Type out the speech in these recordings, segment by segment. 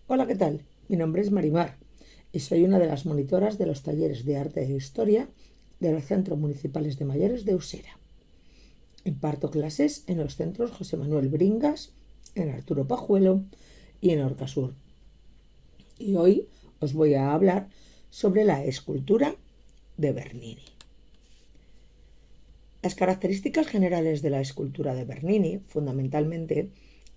Hola, ¿qué tal? Mi nombre es Marimar y soy una de las monitoras de los talleres de arte e historia de los Centros Municipales de Mayores de Usera. Imparto clases en los centros José Manuel Bringas, en Arturo Pajuelo y en Orcasur. Y hoy os voy a hablar sobre la escultura de Bernini. Las características generales de la escultura de Bernini, fundamentalmente,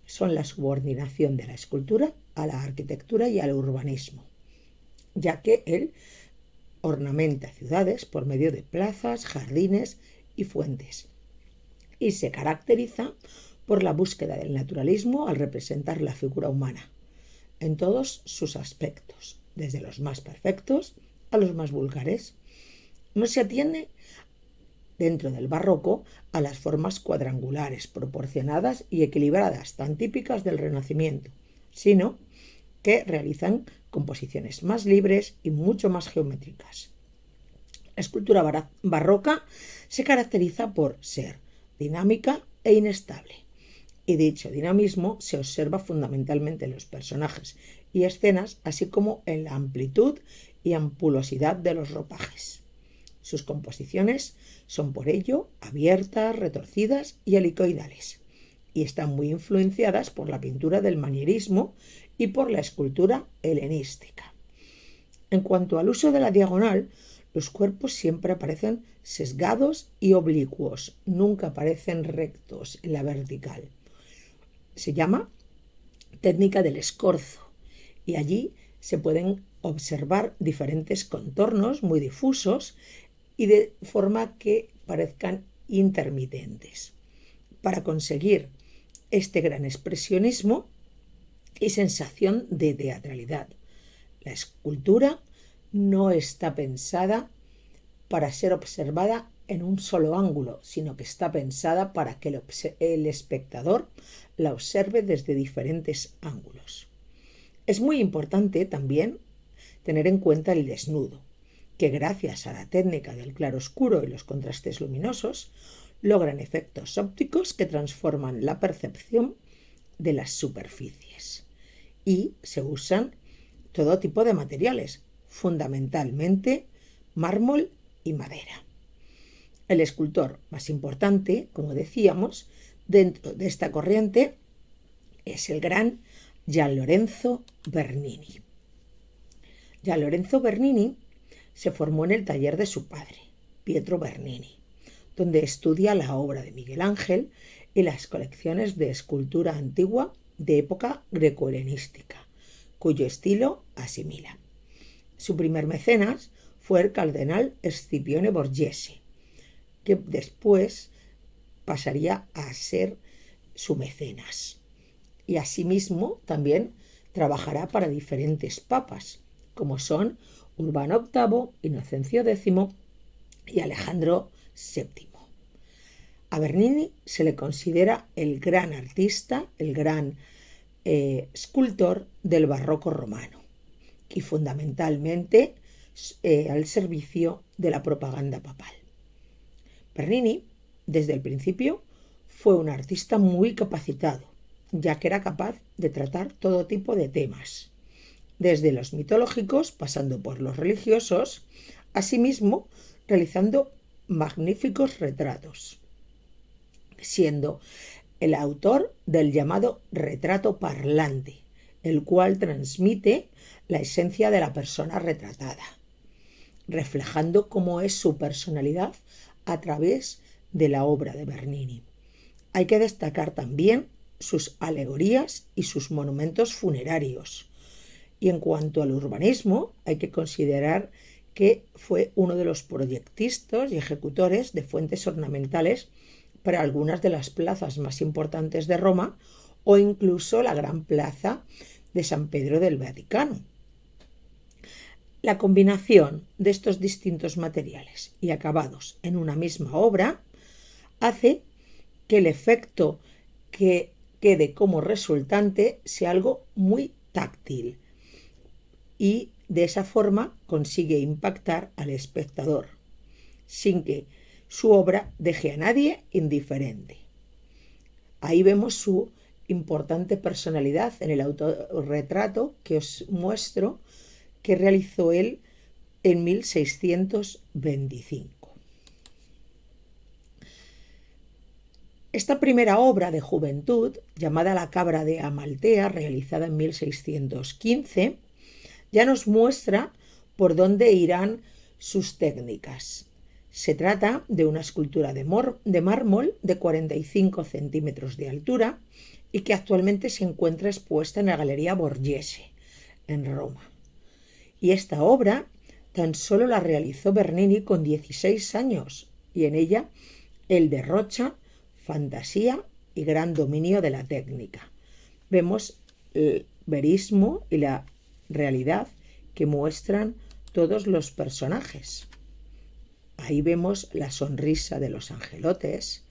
son la subordinación de la escultura a la arquitectura y al urbanismo, ya que él ornamenta ciudades por medio de plazas, jardines y fuentes, y se caracteriza por la búsqueda del naturalismo al representar la figura humana en todos sus aspectos, desde los más perfectos a los más vulgares. No se atiende dentro del barroco a las formas cuadrangulares, proporcionadas y equilibradas, tan típicas del Renacimiento, sino que realizan composiciones más libres y mucho más geométricas. La escultura barroca se caracteriza por ser dinámica e inestable, y dicho dinamismo se observa fundamentalmente en los personajes y escenas, así como en la amplitud y ampulosidad de los ropajes. Sus composiciones son por ello abiertas, retorcidas y helicoidales, y están muy influenciadas por la pintura del manierismo y por la escultura helenística. En cuanto al uso de la diagonal, los cuerpos siempre aparecen sesgados y oblicuos, nunca aparecen rectos en la vertical. Se llama técnica del escorzo, y allí se pueden observar diferentes contornos muy difusos y de forma que parezcan intermitentes. Para conseguir este gran expresionismo y sensación de teatralidad, la escultura no está pensada para ser observada en un solo ángulo, sino que está pensada para que el espectador la observe desde diferentes ángulos. Es muy importante también tener en cuenta el desnudo, que gracias a la técnica del claroscuro y los contrastes luminosos logran efectos ópticos que transforman la percepción de las superficies. Y se usan todo tipo de materiales, fundamentalmente mármol y madera. El escultor más importante, como decíamos, dentro de esta corriente es el gran Gian Lorenzo Bernini. Gian Lorenzo Bernini se formó en el taller de su padre, Pietro Bernini, donde estudia la obra de Miguel Ángel y las colecciones de escultura antigua de época greco-helenística, cuyo estilo asimila. Su primer mecenas fue el cardenal Scipione Borghese, que después pasaría a ser su mecenas. Y asimismo también trabajará para diferentes papas, como son Urbano VIII, Inocencio X y Alejandro VII. A Bernini se le considera el gran artista, el gran escultor del barroco romano, y fundamentalmente al servicio de la propaganda papal. Bernini, desde el principio, fue un artista muy capacitado, ya que era capaz de tratar todo tipo de temas, desde los mitológicos pasando por los religiosos, asimismo realizando magníficos retratos, siendo el autor del llamado retrato parlante, el cual transmite la esencia de la persona retratada, reflejando cómo es su personalidad a través de la obra de Bernini. Hay que destacar también sus alegorías y sus monumentos funerarios. Y en cuanto al urbanismo, hay que considerar que fue uno de los proyectistas y ejecutores de fuentes ornamentales para algunas de las plazas más importantes de Roma o incluso la gran plaza de San Pedro del Vaticano. La combinación de estos distintos materiales y acabados en una misma obra hace que el efecto que quede como resultante sea algo muy táctil, y de esa forma consigue impactar al espectador, sin que su obra deje a nadie indiferente. Ahí vemos su importante personalidad en el autorretrato que os muestro que realizó él en 1625. Esta primera obra de juventud, llamada La cabra de Amaltea, realizada en 1615, ya nos muestra por dónde irán sus técnicas. Se trata de una escultura de mármol de 45 centímetros de altura y que actualmente se encuentra expuesta en la Galería Borghese, en Roma. Y esta obra tan solo la realizó Bernini con 16 años y en ella él derrocha fantasía y gran dominio de la técnica. Vemos el verismo y la realidad que muestran todos los personajes. Ahí vemos la sonrisa de los angelotes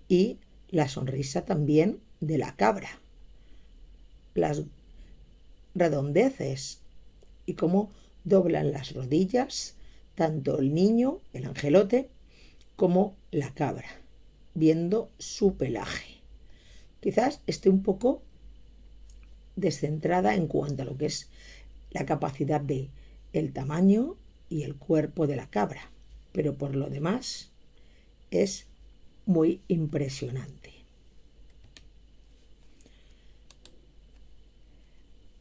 y la sonrisa también de la cabra, las redondeces y cómo doblan las rodillas tanto el niño, el angelote, como la cabra, viendo su pelaje. Quizás esté un poco descentrada en cuanto a lo que es la capacidad de el tamaño y el cuerpo de la cabra, pero por lo demás es muy impresionante.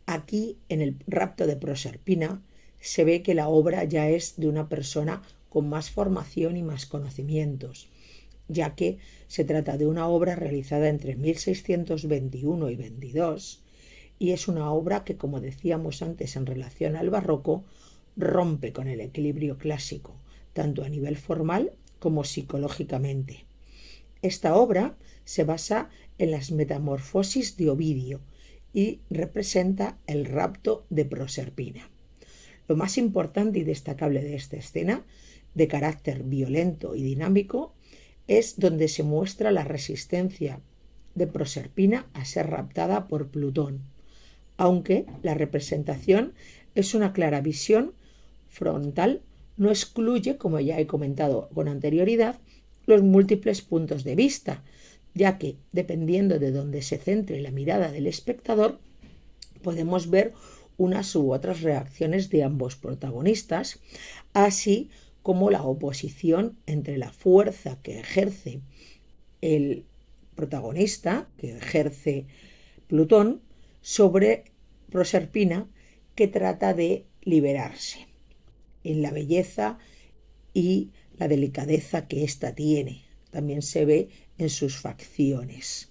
Aquí en el rapto de Proserpina se ve que la obra ya es de una persona con más formación y más conocimientos, ya que se trata de una obra realizada entre 1621 y 22 y es una obra que, como decíamos antes en relación al barroco, rompe con el equilibrio clásico, tanto a nivel formal como psicológicamente. Esta obra se basa en las metamorfosis de Ovidio y representa el rapto de Proserpina. Lo más importante y destacable de esta escena, de carácter violento y dinámico, es donde se muestra la resistencia de Proserpina a ser raptada por Plutón, aunque la representación es una clara visión frontal, no excluye, como ya he comentado con anterioridad, los múltiples puntos de vista, ya que, dependiendo de dónde se centre la mirada del espectador, podemos ver unas u otras reacciones de ambos protagonistas, así como la oposición entre la fuerza que ejerce el protagonista, que ejerce Plutón, sobre Proserpina, que trata de liberarse, en la belleza y la delicadeza que ésta tiene. También se ve en sus facciones.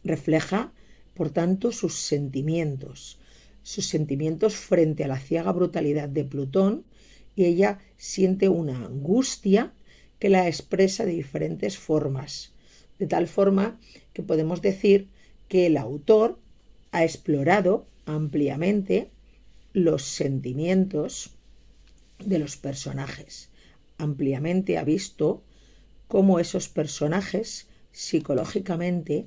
Refleja, por tanto, sus sentimientos frente a la ciega brutalidad de Plutón, y ella siente una angustia que la expresa de diferentes formas, de tal forma que podemos decir que el autor ha explorado ampliamente los sentimientos de los personajes. Ampliamente ha visto cómo esos personajes psicológicamente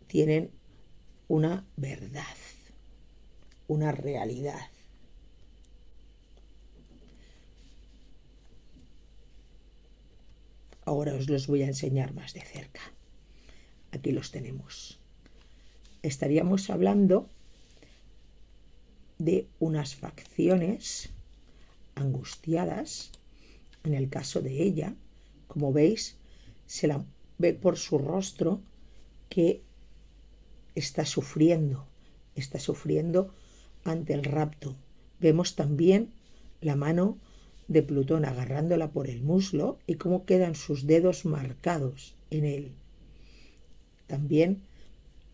tienen una verdad, una realidad. Ahora os los voy a enseñar más de cerca. Aquí los tenemos. Estaríamos hablando de unas facciones angustiadas. En el caso de ella, como veis, se la ve por su rostro que está sufriendo ante el rapto. Vemos también la mano de Plutón agarrándola por el muslo y cómo quedan sus dedos marcados en él. También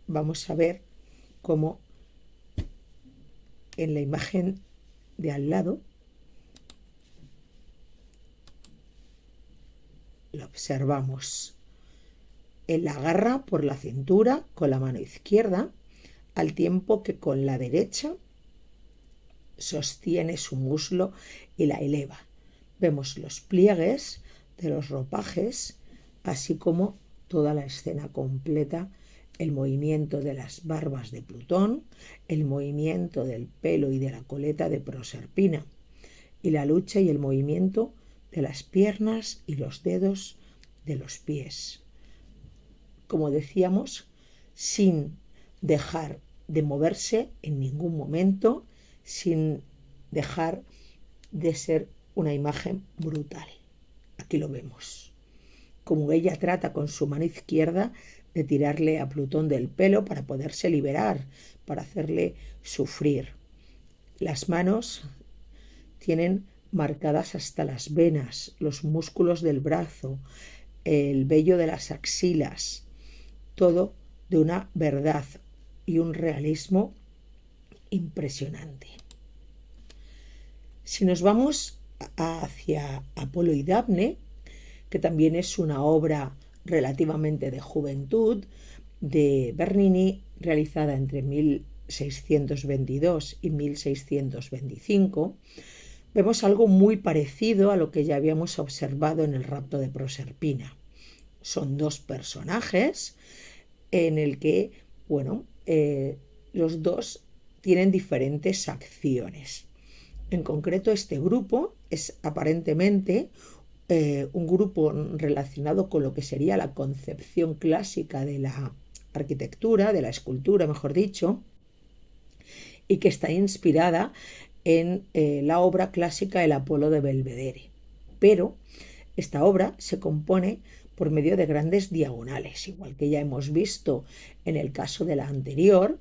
vamos a ver cómo en la imagen de al lado lo observamos. Él la agarra por la cintura con la mano izquierda, al tiempo que con la derecha sostiene su muslo y la eleva. Vemos los pliegues de los ropajes, así como toda la escena completa, el movimiento de las barbas de Plutón, el movimiento del pelo y de la coleta de Proserpina, y la lucha y el movimiento de las piernas y los dedos de los pies. como decíamos, sin dejar de moverse en ningún momento, sin dejar de ser una imagen brutal. Aquí lo vemos. Como ella trata con su mano izquierda de tirarle a Plutón del pelo para poderse liberar, para hacerle sufrir. Las manos tienen marcadas hasta las venas, los músculos del brazo, el vello de las axilas, todo de una verdad y un realismo impresionante. Si nos vamos hacia Apolo y Dafne, que también es una obra relativamente de juventud de Bernini, realizada entre 1622 y 1625, vemos algo muy parecido a lo que ya habíamos observado en el rapto de Proserpina. Son dos personajes en el que, los dos tienen diferentes acciones. En concreto, este grupo es aparentemente un grupo relacionado con lo que sería la concepción clásica de la arquitectura, de la escultura, mejor dicho, y que está inspirada en la obra clásica El Apolo de Belvedere. Pero esta obra se compone por medio de grandes diagonales, igual que ya hemos visto en el caso de la anterior,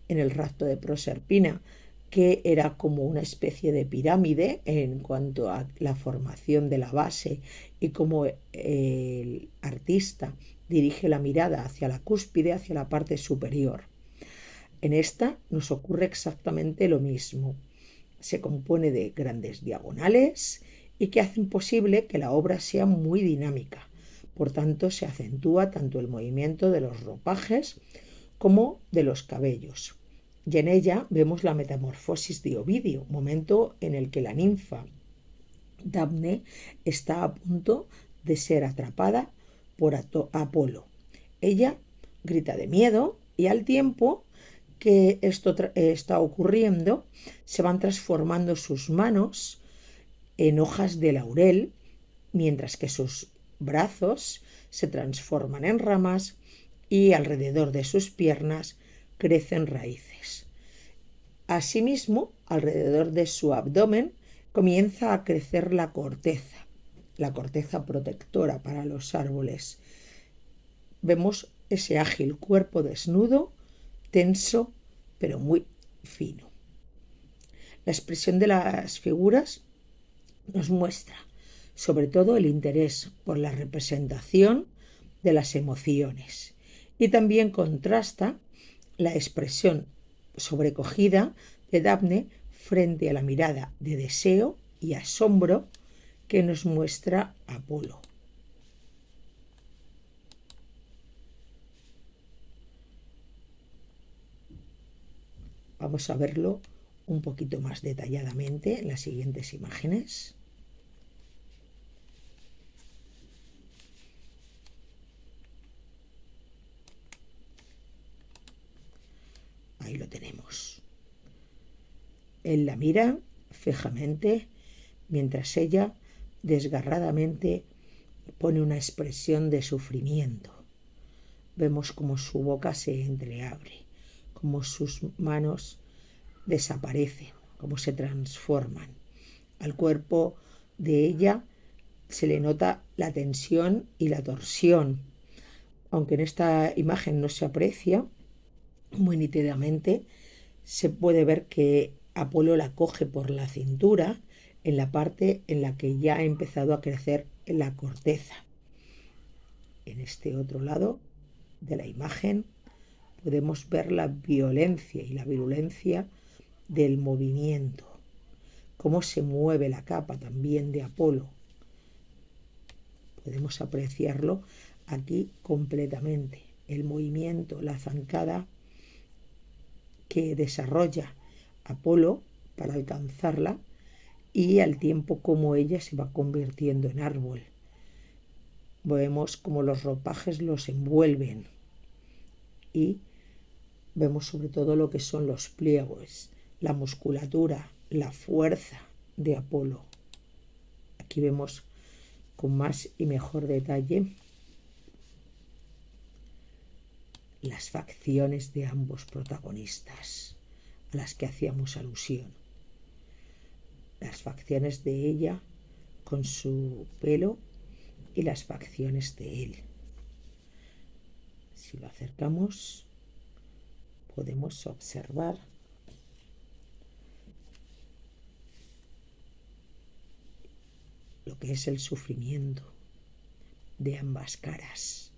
en el rapto de Proserpina, que era como una especie de pirámide en cuanto a la formación de la base y cómo el artista dirige la mirada hacia la cúspide, hacia la parte superior. En esta nos ocurre exactamente lo mismo. Se compone de grandes diagonales y que hacen posible que la obra sea muy dinámica. Por tanto, se acentúa tanto el movimiento de los ropajes como de los cabellos. Y en ella vemos la metamorfosis de Ovidio, momento en el que la ninfa Dafne está a punto de ser atrapada por Apolo. Ella grita de miedo y al tiempo que esto está ocurriendo, se van transformando sus manos en hojas de laurel, mientras que sus brazos se transforman en ramas y alrededor de sus piernas crecen raíces. Asimismo, alrededor de su abdomen comienza a crecer la corteza protectora para los árboles. Vemos ese ágil cuerpo desnudo, tenso, pero muy fino. La expresión de las figuras nos muestra, sobre todo, el interés por la representación de las emociones y también contrasta la expresión sobrecogida de Dafne frente a la mirada de deseo y asombro que nos muestra Apolo. Vamos a verlo un poquito más detalladamente en las siguientes imágenes. Ahí lo tenemos. Él la mira fijamente mientras ella desgarradamente pone una expresión de sufrimiento. Vemos cómo su boca se entreabre, cómo sus manos desaparecen, cómo se transforman. Al cuerpo de ella se le nota la tensión y la torsión. Aunque en esta imagen no se aprecia muy nítidamente, se puede ver que Apolo la coge por la cintura en la parte en la que ya ha empezado a crecer la corteza. En este otro lado de la imagen podemos ver la violencia y la virulencia del movimiento, cómo se mueve la capa también de Apolo. Podemos apreciarlo aquí completamente, el movimiento, la zancada que desarrolla Apolo para alcanzarla y al tiempo como ella se va convirtiendo en árbol. Vemos como los ropajes los envuelven y vemos sobre todo lo que son los pliegos, la musculatura, la fuerza de Apolo. Aquí vemos con más y mejor detalle las facciones de ambos protagonistas a las que hacíamos alusión. Las facciones de ella con su pelo y las facciones de él. Si lo acercamos, podemos observar lo que es el sufrimiento de ambas caras.